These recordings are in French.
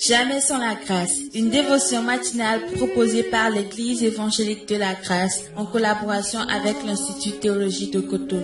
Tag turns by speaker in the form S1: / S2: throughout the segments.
S1: Jamais sans la grâce, une dévotion matinale proposée par l'Église évangélique de la grâce en collaboration avec l'Institut théologique de Cotonou.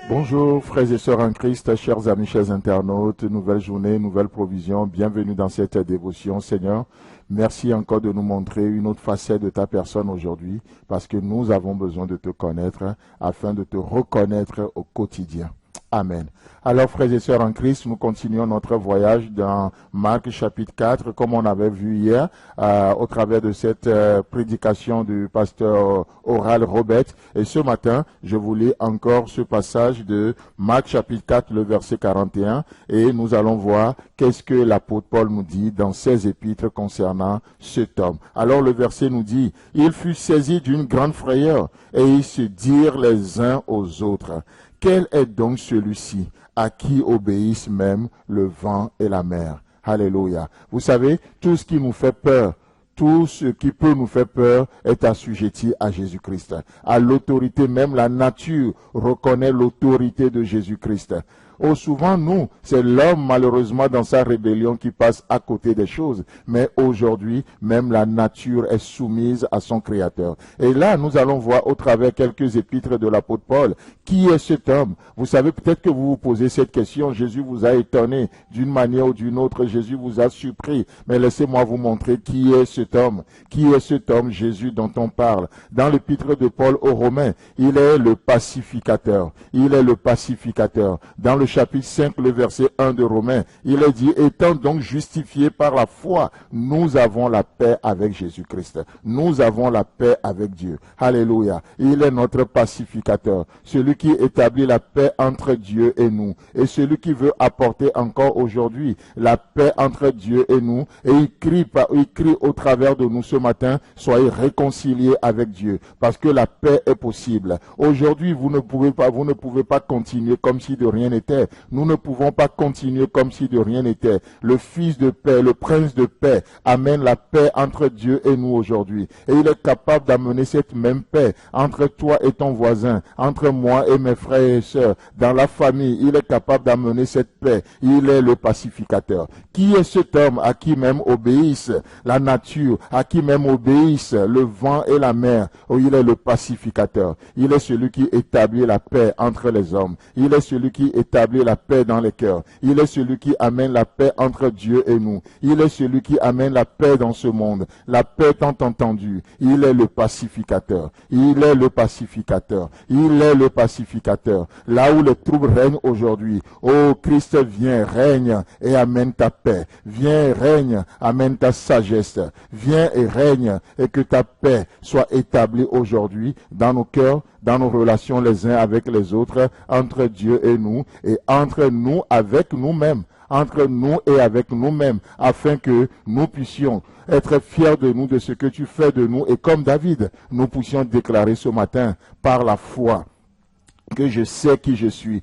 S2: Bonjour frères et sœurs en Christ, chers amis, chers internautes, nouvelle journée, nouvelle provision, bienvenue dans cette dévotion. Seigneur, merci encore de nous montrer une autre facette de ta personne aujourd'hui, parce que nous avons besoin de te connaître, afin de te reconnaître au quotidien. Amen. Alors, frères et sœurs en Christ, nous continuons notre voyage dans Marc chapitre 4, comme on avait vu hier, au travers de cette prédication du pasteur Oral Robert. Et ce matin, je vous lis encore ce passage de Marc chapitre 4, le verset 41, et nous allons voir qu'est-ce que l'apôtre Paul nous dit dans ses épîtres concernant cet homme. Alors, le verset nous dit, « Il fut saisi d'une grande frayeur, et ils se dirent les uns aux autres. » Quel est donc celui-ci à qui obéissent même le vent et la mer? Alléluia. Vous savez, tout ce qui nous fait peur, tout ce qui peut nous faire peur est assujetti à Jésus-Christ. À l'autorité, même la nature reconnaît l'autorité de Jésus-Christ. Oh, souvent, nous, c'est l'homme, malheureusement, dans sa rébellion qui passe à côté des choses. Mais aujourd'hui, même la nature est soumise à son Créateur. Et là, nous allons voir au travers quelques épîtres de l'apôtre Paul, qui est cet homme? Vous savez, peut-être que vous vous posez cette question. Jésus vous a étonné d'une manière ou d'une autre. Jésus vous a surpris. Mais laissez-moi vous montrer qui est cet homme. Qui est cet homme, Jésus, dont on parle? Dans l'épître de Paul aux Romains, il est le pacificateur. Il est le pacificateur. Dans le chapitre 5, le verset 1 de Romains, il est dit, étant donc justifiés par la foi, nous avons la paix avec Jésus-Christ. Nous avons la paix avec Dieu. Alléluia. Il est notre pacificateur. Celui qui établit la paix entre Dieu et nous. Et celui qui veut apporter encore aujourd'hui la paix entre Dieu et nous. Et il crie au travers de nous ce matin, soyez réconciliés avec Dieu. Parce que la paix est possible. Aujourd'hui, vous ne pouvez pas continuer comme si de rien n'était. Nous ne pouvons pas continuer comme si de rien n'était. Le Fils de paix, le Prince de paix, amène la paix entre Dieu et nous aujourd'hui. Et il est capable d'amener cette même paix entre toi et ton voisin, entre moi et mes frères et sœurs, dans la famille. Il est capable d'amener cette paix. Il est le pacificateur. Qui est cet homme à qui même obéissent la nature, à qui même obéissent le vent et la mer? Oh, il est le pacificateur. Il est celui qui établit la paix entre les hommes. Il est celui qui établit la paix dans les cœurs. Il est celui qui amène la paix entre Dieu et nous. Il est celui qui amène la paix dans ce monde. La paix tant entendue. Il est le pacificateur. Il est le pacificateur. Il est le pacificateur. Là où les troubles règnent aujourd'hui. Oh, Christ, viens, règne et amène ta paix. Viens, règne, amène ta sagesse. Viens et règne et que ta paix soit établie aujourd'hui dans nos cœurs, dans nos relations les uns avec les autres, entre Dieu et nous, et entre nous avec nous-mêmes, entre nous et avec nous-mêmes, afin que nous puissions être fiers de nous, de ce que tu fais de nous, et comme David, nous puissions déclarer ce matin, par la foi, que je sais qui je suis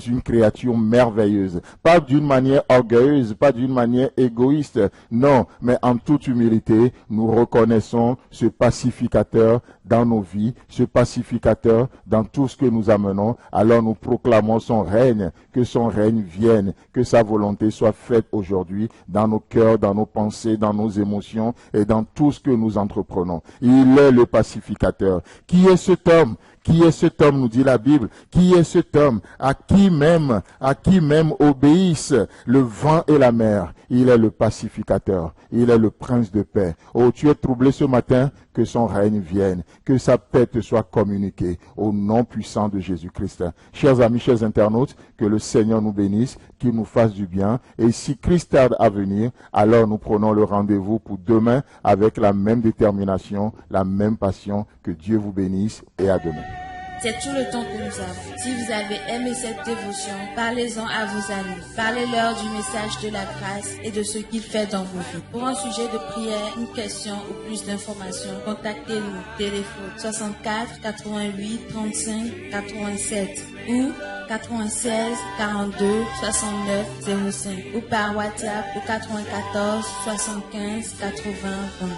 S2: une créature merveilleuse, pas d'une manière orgueilleuse, pas d'une manière égoïste, non, mais en toute humilité, nous reconnaissons ce pacificateur dans nos vies, ce pacificateur dans tout ce que nous amenons, alors nous proclamons son règne, que son règne vienne, que sa volonté soit faite aujourd'hui dans nos cœurs, dans nos pensées, dans nos émotions et dans tout ce que nous entreprenons. Il est le pacificateur. Qui est cet homme? Qui est cet homme, nous dit la Bible? Qui est cet homme à qui même obéissent le vent et la mer? Il est le pacificateur. Il est le prince de paix. Oh, tu es troublé ce matin? Que son règne vienne, que sa paix te soit communiquée au nom puissant de Jésus-Christ. Chers amis, chers internautes, que le Seigneur nous bénisse, qu'il nous fasse du bien. Et si Christ tarde à venir, alors nous prenons le rendez-vous pour demain avec la même détermination, la même passion. Que Dieu vous bénisse et à demain.
S1: C'est tout le temps que nous avons. Si vous avez aimé cette dévotion, parlez-en à vos amis. Parlez-leur du message de la grâce et de ce qu'il fait dans vos vies. Pour un sujet de prière, une question ou plus d'informations, contactez-nous. Téléphone 64 88 35 87 ou 96 42 69 05 ou par WhatsApp au 94 75 80 20.